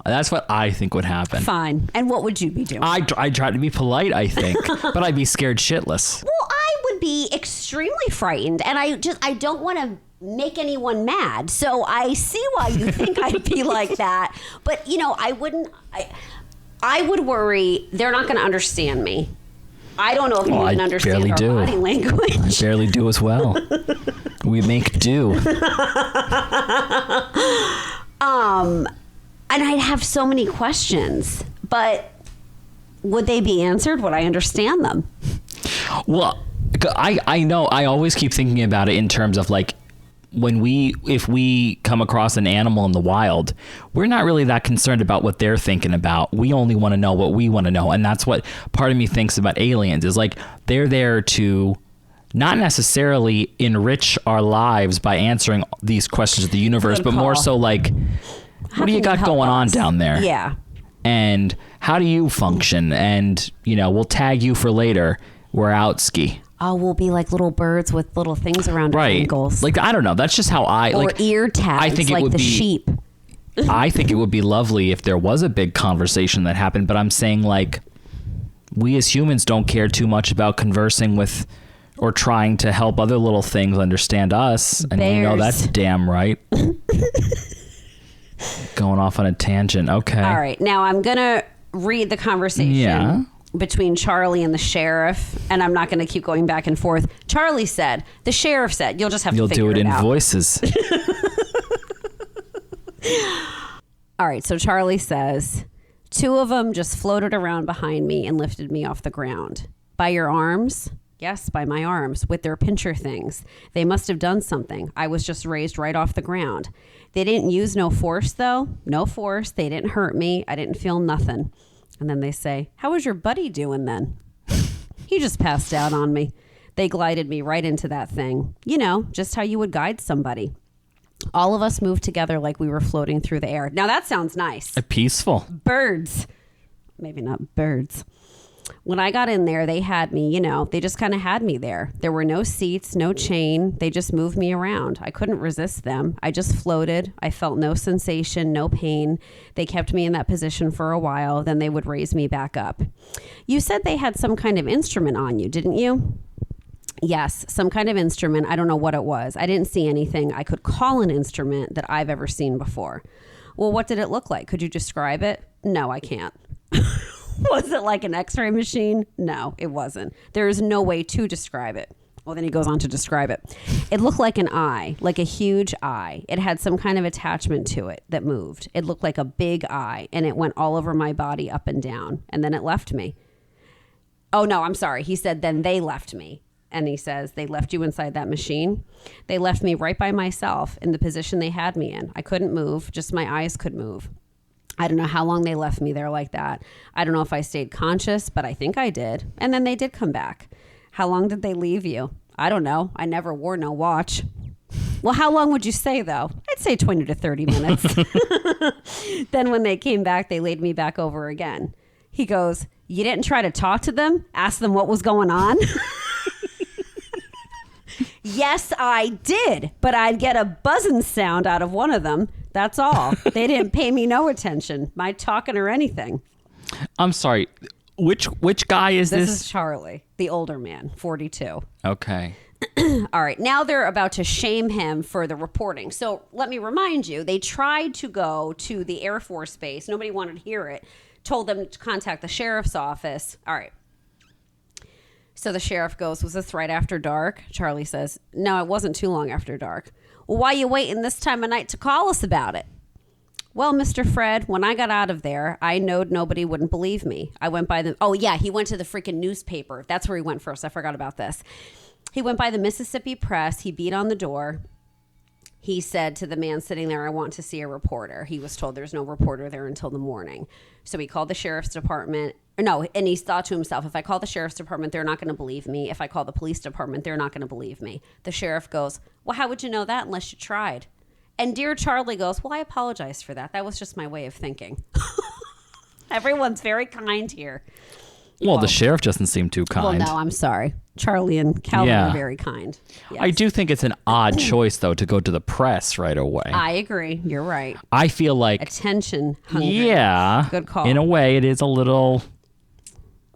That's what I think would happen. Fine. And what would you be doing? I'd try to be polite, I think, but I'd be scared shitless. Well, I would be extremely frightened, and I don't want to make anyone mad. So I see why you think I'd be like that. But, I wouldn't. I would worry they're not going to understand me. I don't know if you even understand our body language. I barely do as well. We make do. And I'd have so many questions. But would they be answered? Would I understand them? Well, I know. I always keep thinking about it in terms of like, if we come across an animal in the wild, we're not really that concerned about what they're thinking about. We only want to know what we want to know. And that's what part of me thinks about aliens is like, they're there to not necessarily enrich our lives by answering these questions of the universe, but more so like, what do you got going on down there? Yeah. And how do you function? And, we'll tag you for later. We're out ski. Oh, we'll be like little birds with little things around our ankles. Like, I don't know. That's just how or ear tags, I think like sheep. I think it would be lovely if there was a big conversation that happened. But I'm saying, like, we as humans don't care too much about conversing with or trying to help other little things understand us. And Bears. that's damn right. Going off on a tangent. Okay. All right. Now I'm going to read the conversation between Charlie and the sheriff, and I'm not going to keep going back and forth. Charlie said, the sheriff said, you'll just have to figure it out. You'll do it in voices. All right. So Charlie says, 2 of them just floated around behind me and lifted me off the ground. By your arms? Yes, by my arms, with their pincher things. They must have done something. I was just raised right off the ground. They didn't use no force, though. No force. They didn't hurt me. I didn't feel nothing. And then they say, how was your buddy doing then? He just passed out on me. They glided me right into that thing. You know, just how you would guide somebody. All of us moved together like we were floating through the air. Now that sounds nice. Peaceful. Birds. Maybe not birds. When I got in there, they had me, they just kind of had me there. There were no seats, no chain. They just moved me around. I couldn't resist them. I just floated. I felt no sensation, no pain. They kept me in that position for a while. Then they would raise me back up. You said they had some kind of instrument on you, didn't you? Yes, some kind of instrument. I don't know what it was. I didn't see anything I could call an instrument that I've ever seen before. Well, what did it look like? Could you describe it? No, I can't. Was it like an x-ray machine? No, it wasn't. There is no way to describe it. Well, then he goes on to describe it. It looked like an eye, like a huge eye. It had some kind of attachment to it that moved. It looked like a big eye, and it went all over my body up and down, and then it left me. Oh, no, I'm sorry. He said, then they left me. And he says, they left you inside that machine? They left me right by myself in the position they had me in. I couldn't move, just my eyes could move. I don't know how long they left me there like that. I don't know if I stayed conscious, but I think I did. And then they did come back. How long did they leave you? I don't know. I never wore no watch. Well, how long would you say, though? I'd say 20 to 30 minutes. Then when they came back, they laid me back over again. He goes, you didn't try to talk to them? Ask them what was going on? Yes, I did, but I'd get a buzzing sound out of one of them. That's all. They didn't pay me no attention, my talking or anything. I'm sorry. Which guy is this? This is Charlie, the older man, 42. Okay. All right. Now they're about to shame him for the reporting. So let me remind you, they tried to go to the Air Force Base. Nobody wanted to hear it. Told them to contact the sheriff's office. All right. So the sheriff goes, was this right after dark? Charlie says, no, it wasn't too long after dark. Well, why you waiting this time of night to call us about it? Well, Mr. Fred, when I got out of there, I knowed nobody wouldn't believe me. I went by he went to the freaking newspaper. That's where he went first. I forgot about this. He went by the Mississippi Press. He beat on the door. He said to the man sitting there, I want to see a reporter. He was told there's no reporter there until the morning. So he called the sheriff's department. And he thought to himself, if I call the sheriff's department, they're not going to believe me. If I call the police department, they're not going to believe me. The sheriff goes, well, how would you know that unless you tried? And dear Charlie goes, well, I apologize for that. That was just my way of thinking. Everyone's very kind here. Well, the sheriff doesn't seem too kind. Well, no, I'm sorry. Charlie and Calvin are very kind. Yes. I do think it's an odd choice, though, to go to the press right away. I agree. You're right. I feel like... Attention hungry. Yeah. Good call. In a way, it is a little...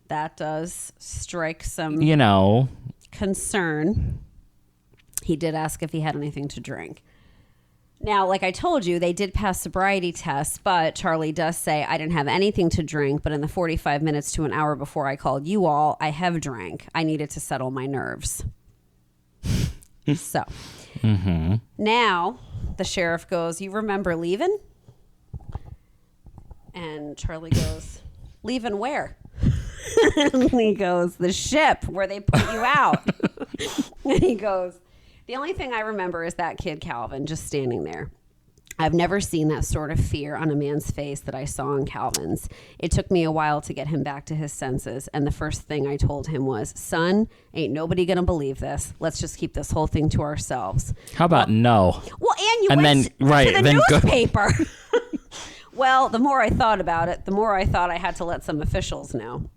That does strike some... concern. He did ask if he had anything to drink. Now, like I told you, they did pass sobriety tests, but Charlie does say, I didn't have anything to drink, but in the 45 minutes to an hour before I called you all, I have drank. I needed to settle my nerves. So, Now, the sheriff goes, you remember leaving? And Charlie goes, leaving where? And he goes, the ship where they put you out. And he goes, the only thing I remember is that kid Calvin just standing there. I've never seen that sort of fear on a man's face that I saw in Calvin's. It took me a while to get him back to his senses. And the first thing I told him was, son, ain't nobody going to believe this. Let's just keep this whole thing to ourselves. How about no? Well, and you went to the newspaper. Well, the more I thought about it, the more I thought I had to let some officials know.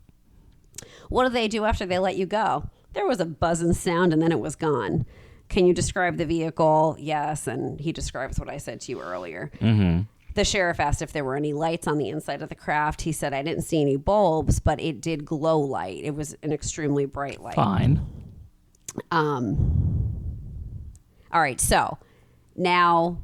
What do they do after they let you go? There was a buzzing sound and then it was gone. Can you describe the vehicle? Yes. And he describes what I said to you earlier. Mm-hmm. The sheriff asked if there were any lights on the inside of the craft. He said, I didn't see any bulbs, but it did glow light. It was an extremely bright light. Fine. All right. So now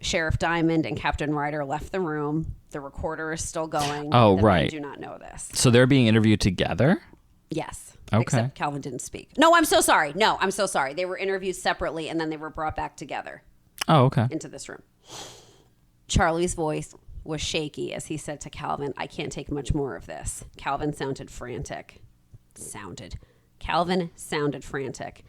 Sheriff Diamond and Captain Ryder left the room. The recorder is still going. Oh, the right. men do not know this. So they're being interviewed together? Yes. Okay. Except Calvin didn't speak. No, I'm so sorry. They were interviewed separately, and then they were brought back together. Oh, okay. Into this room. Charlie's voice was shaky as he said to Calvin, I can't take much more of this. Calvin sounded frantic. Calvin sounded frantic.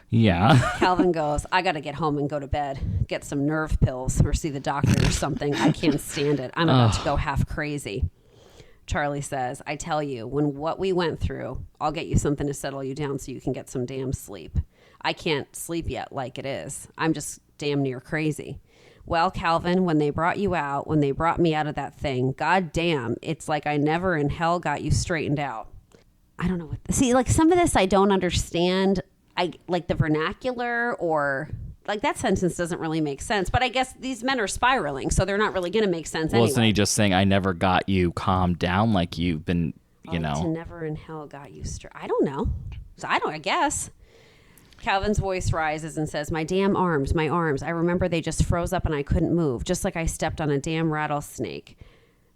Yeah. Calvin goes, I got to get home and go to bed, get some nerve pills or see the doctor or something. I can't stand it. I'm about to go half crazy. Charlie says, I tell you, when what we went through, I'll get you something to settle you down so you can get some damn sleep. I can't sleep yet like it is. I'm just damn near crazy. Well, Calvin, when they brought you out, when they brought me out of that thing, god damn, it's like I never in hell got you straightened out. I don't know what. See, like some of this I don't understand. I like the vernacular or like that sentence doesn't really make sense. But I guess these men are spiraling, so they're not really going to make sense anyway. Wasn't he just saying, I never got you calmed down like you've been, you know? To never in hell got you straight. I don't know. So I guess. Calvin's voice rises and says, my damn arms, my arms. I remember they just froze up and I couldn't move, just like I stepped on a damn rattlesnake.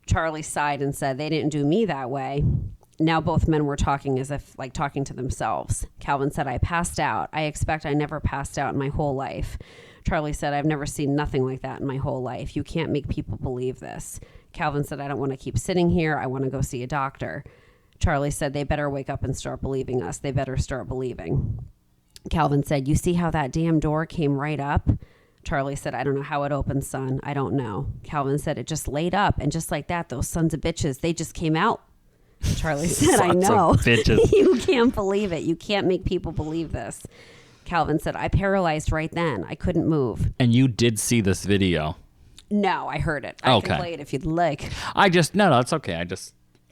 Charlie sighed and said, they didn't do me that way. Now both men were talking as if like talking to themselves. Calvin said, I passed out. I expect I never passed out in my whole life. Charlie said, I've never seen nothing like that in my whole life. You can't make people believe this. Calvin said, I don't want to keep sitting here. I want to go see a doctor. Charlie said, they better wake up and start believing us. They better start believing. Calvin said, you see how that damn door came right up? Charlie said, I don't know how it opened, son. I don't know. Calvin said, it just laid up. And just like that, those sons of bitches, they just came out. Charlie said, I know. You can't believe it. You can't make people believe this. Calvin said, I paralyzed right then. I couldn't move. And you did see this video? No, I heard it. I can play it if you'd like. No, it's okay.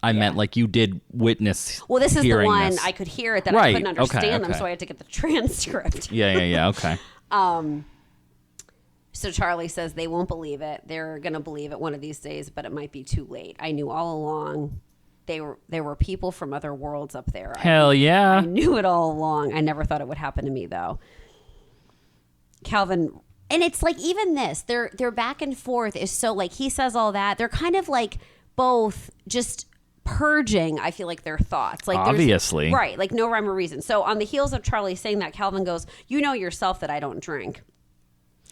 I meant like you did witness. Well, this is the one this. I could hear it that I couldn't understand them, okay. so I had to get the transcript. Yeah. Okay. So Charlie says they won't believe it. They're going to believe it one of these days, but it might be too late. I knew all along there were people from other worlds up there. Hell yeah. I knew it all along. I never thought it would happen to me, though. Calvin, and it's like even this, their back and forth is so like he says all that. They're kind of like both just purging, I feel like, their thoughts. Like obviously. Right, like no rhyme or reason. So on the heels of Charlie saying that, Calvin goes, you know yourself that I don't drink.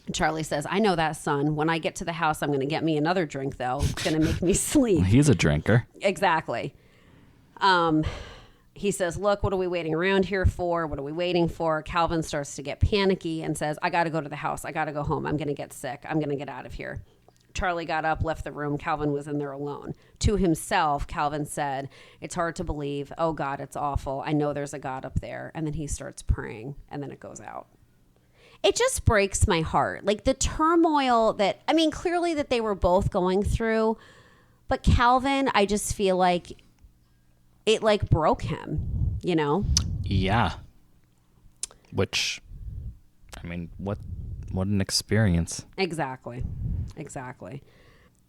And Charlie says, I know that, son. When I get to the house, I'm going to get me another drink, though. It's going to make me sleep. He's a drinker. Exactly. He says, look, what are we waiting around here for? What are we waiting for? Calvin starts to get panicky and says, I got to go to the house. I got to go home. I'm going to get sick. I'm going to get out of here. Charlie got up, left the room. Calvin was in there alone. To himself, Calvin said, it's hard to believe. Oh, God, it's awful. I know there's a God up there. And then he starts praying, and then it goes out. It just breaks my heart. Like the turmoil that, I mean, clearly that they were both going through, but Calvin, I just feel like it like broke him, you know? Yeah. Which, I mean, what an experience. Exactly.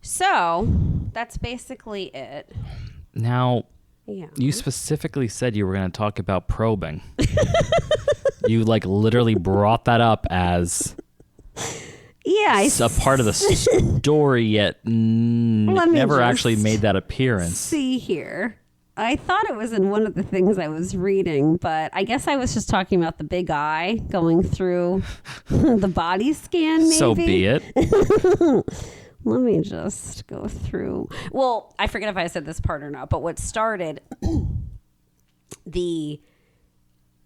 So that's basically it. Now, you specifically said you were going to talk about probing. You like literally brought that up as a part of the story, yet never actually made that appearance. See here. I thought it was in one of the things I was reading, but I guess I was just talking about the big eye going through the body scan, maybe. So be it. Let me just go through. Well, I forget if I said this part or not, but what started the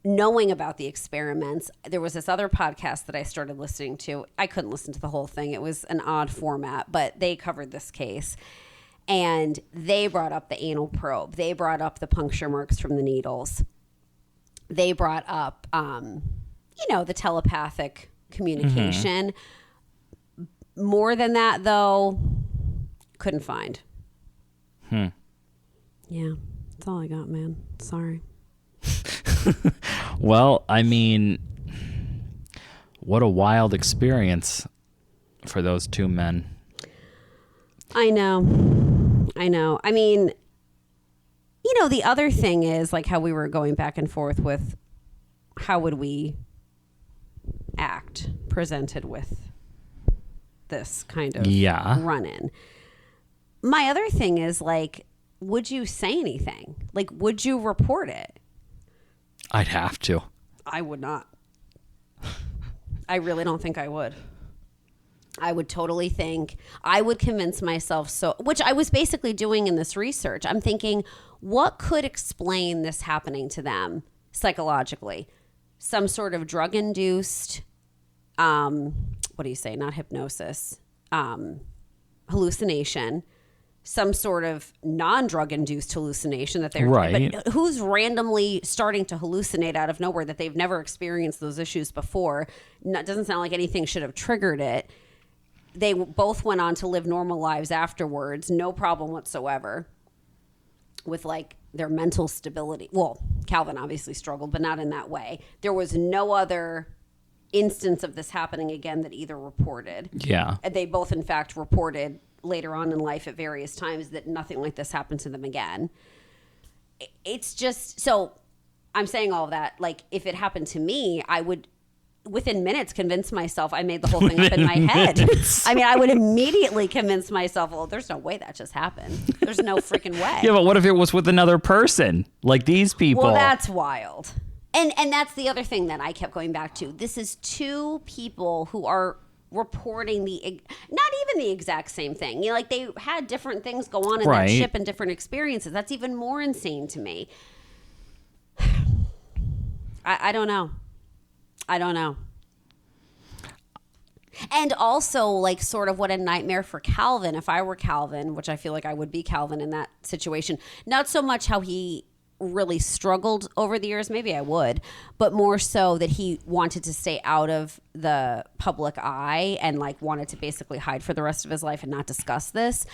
knowing about the experiments, there was this other podcast that I started listening to. I couldn't listen to the whole thing. It was an odd format, but they covered this case. And they brought up the anal probe. They brought up the puncture marks from the needles. They brought up, the telepathic communication. Mm-hmm. More than that, though, couldn't find. Yeah, that's all I got, man. Sorry. Well, I mean, what a wild experience for those two men. I know. I mean, the other thing is like how we were going back and forth with how would we act presented with this kind of run-in. My other thing is, like, would you say anything? Like, would you report it? I'd have to. I would not. I really don't think I would. I would totally think, I would convince myself which I was basically doing in this research. I'm thinking, what could explain this happening to them psychologically? Some sort of drug-induced, what do you say? Not hypnosis, hallucination. Some sort of non-drug induced hallucination that they're right. But who's randomly starting to hallucinate out of nowhere that they've never experienced those issues before? It doesn't sound like anything should have triggered it. They both went on to live normal lives afterwards, no problem whatsoever with like their mental stability. Well, Calvin obviously struggled, but not in that way. There was no other instance of this happening again that either reported. Yeah. They both, in fact, reported later on in life at various times that nothing like this happened to them again. It's just, so I'm saying all of that, like, if it happened to me, I would within minutes convince myself I made the whole thing up in my head. I mean, I would immediately convince myself, well, there's no way that just happened. There's no freaking way. Yeah, but what if it was with another person, like these people? Well, that's wild. And that's the other thing that I kept going back to. This is two people who are reporting not even the exact same thing. You know, like they had different things go on in that ship and different experiences. That's even more insane to me. I don't know. I don't know. And also, like, sort of what a nightmare for Calvin. If I were Calvin, which I feel like I would be Calvin in that situation, not so much how he really struggled over the years, maybe I would, but more so that he wanted to stay out of the public eye and like wanted to basically hide for the rest of his life and not discuss this.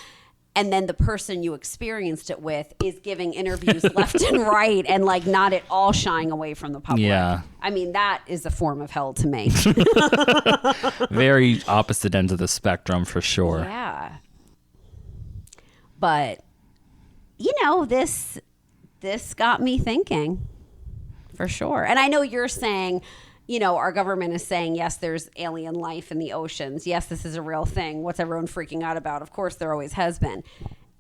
And then the person you experienced it with is giving interviews left and right and like not at all shying away from the public. Yeah. I mean, that is a form of hell to me. Very opposite ends of the spectrum for sure. Yeah. But, you know, this got me thinking for sure. And I know you're saying, you know, our government is saying, yes, there's alien life in the oceans. Yes, this is a real thing. What's everyone freaking out about? Of course, there always has been.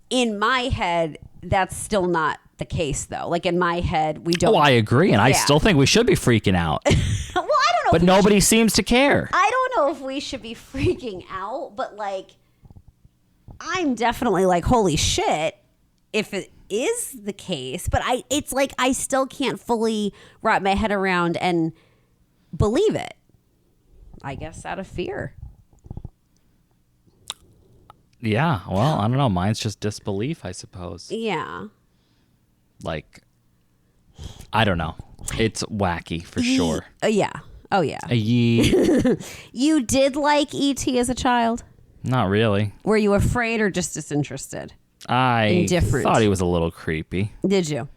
In my head, that's still not the case, though. Like, in my head, we don't. Oh, I agree. And I still think we should be freaking out. Well, I don't know. But nobody seems to care. I don't know if we should be freaking out, but, like, I'm definitely like, holy shit, if it is the case. But it's like I still can't fully wrap my head around and believe it. I guess out of fear. Yeah, well, I don't know. Mine's just disbelief, I suppose. Yeah. Like, I don't know. It's wacky for sure. Yeah. Oh, yeah. You did like E.T. as a child? Not really. Were you afraid or just disinterested? Indifferent. Thought he was a little creepy. Did you?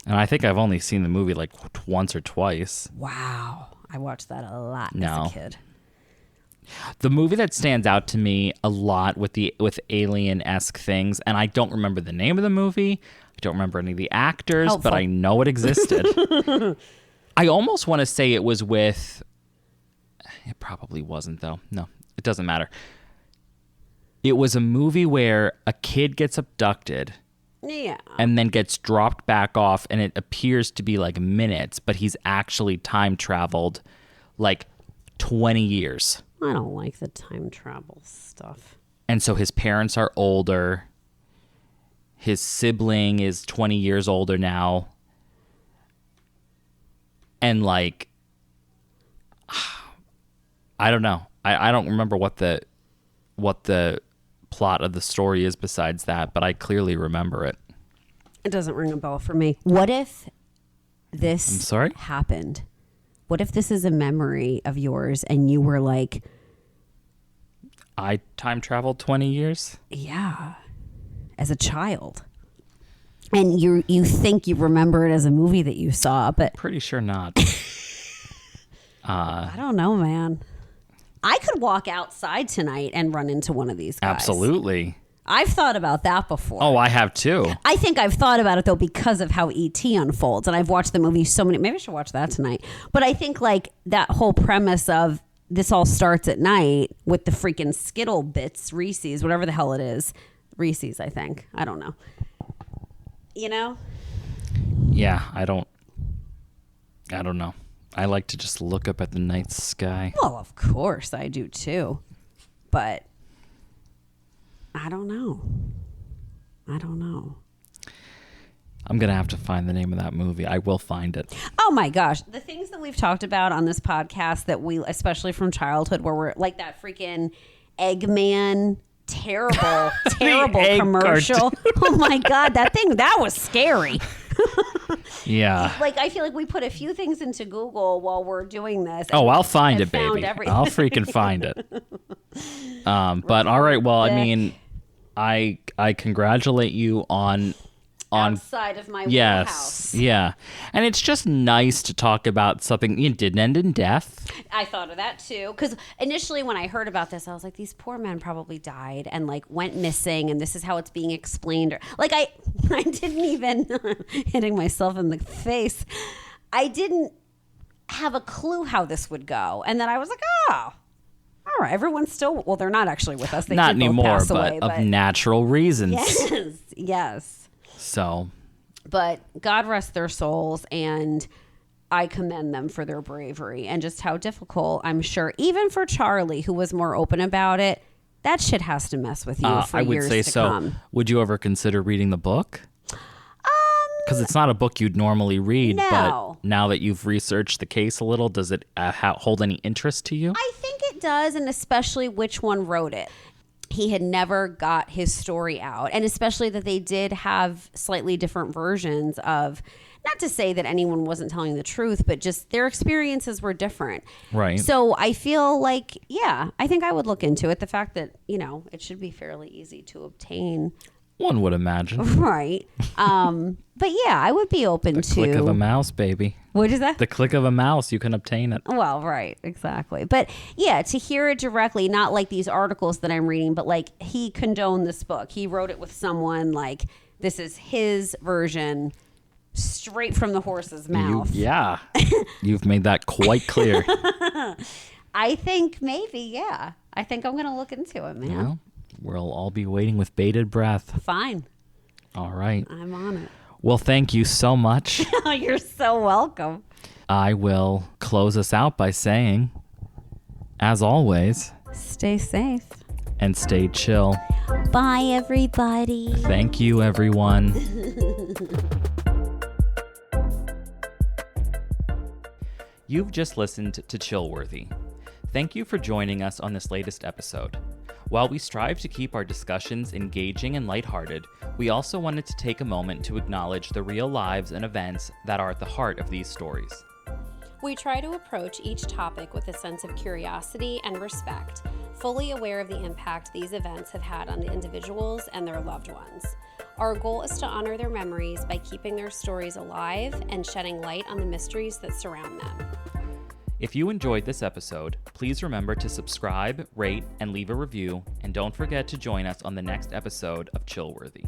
And I think I've only seen the movie like once or twice. Wow. I watched that a lot as a kid. The movie that stands out to me a lot with alien-esque things, and I don't remember the name of the movie, I don't remember any of the actors, but I know it existed. I almost want to say it was with... It probably wasn't, though. No, it doesn't matter. It was a movie where a kid gets abducted... Yeah. And then gets dropped back off, and it appears to be like minutes, but he's actually time traveled like 20 years. I don't like the time travel stuff. And so his parents are older. His sibling is 20 years older now. And like, I don't know. I don't remember what the plot of the story is besides that, but I clearly remember it. It doesn't ring a bell for me. What if this happened? What if this is a memory of yours and you were like... I time traveled 20 years? Yeah. As a child. And you think you remember it as a movie that you saw, but... Pretty sure not. I don't know, man. I could walk outside tonight and run into one of these guys. Absolutely. I've thought about that before. Oh, I have too. I think I've thought about it, though, because of how E.T. unfolds. And I've watched the movie so many... Maybe I should watch that tonight. But I think, like, that whole premise of this all starts at night with the freaking Skittle bits, Reese's, whatever the hell it is. Reese's, I think. I don't know. You know? Yeah, I don't know. I like to just look up at the night sky. Well, of course I do too. But I don't know. I'm going to have to find the name of that movie. I will find it. Oh my gosh. The things that we've talked about on this podcast that we, especially from childhood, where we're like that freaking Eggman, terrible commercial. Oh my God. That was scary. Yeah. Like, I feel like we put a few things into Google while we're doing this. I'll find it, baby. I'll freaking find it. But all right. Well, I mean, I congratulate you on outside of my wheelhouse. Yeah. And it's just nice to talk about something. It didn't end in death. I thought of that too. Because initially when I heard about this, I was like, these poor men probably died and like went missing, and this is how it's being explained. Like I didn't even, hitting myself in the face, I didn't have a clue how this would go. And then I was like, oh, all right, everyone's still, well, they're not actually with us. They not did both anymore, pass but away, of natural reasons. Yes. So, but God rest their souls, and I commend them for their bravery and just how difficult, I'm sure, even for Charlie, who was more open about it, that shit has to mess with you for years to come. Would you ever consider reading the book? Because it's not a book you'd normally read, but now that you've researched the case a little, does it hold any interest to you? I think it does, and especially which one wrote it. He had never got his story out, and especially that they did have slightly different versions of, not to say that anyone wasn't telling the truth, but just their experiences were different. Right. So I feel like, yeah, I think I would look into it. The fact that, it should be fairly easy to obtain. One would imagine. Right. But yeah, I would be open to. The click of a mouse, baby. What is that? The click of a mouse, you can obtain it. Well, right. Exactly. But yeah, to hear it directly, not like these articles that I'm reading, but like he condoned this book. He wrote it with someone, like this is his version straight from the horse's mouth. You've made that quite clear. I think maybe, yeah. I think I'm going to look into it, man. Well, we'll all be waiting with bated breath. Fine. All right. I'm on it. Well, thank you so much. You're so welcome. I will close us out by saying, as always, stay safe and stay chill. Bye, everybody. Thank you, everyone. You've just listened to Chillworthy. Thank you for joining us on this latest episode. While we strive to keep our discussions engaging and lighthearted, we also wanted to take a moment to acknowledge the real lives and events that are at the heart of these stories. We try to approach each topic with a sense of curiosity and respect, fully aware of the impact these events have had on the individuals and their loved ones. Our goal is to honor their memories by keeping their stories alive and shedding light on the mysteries that surround them. If you enjoyed this episode, please remember to subscribe, rate, and leave a review, and don't forget to join us on the next episode of Chillworthy.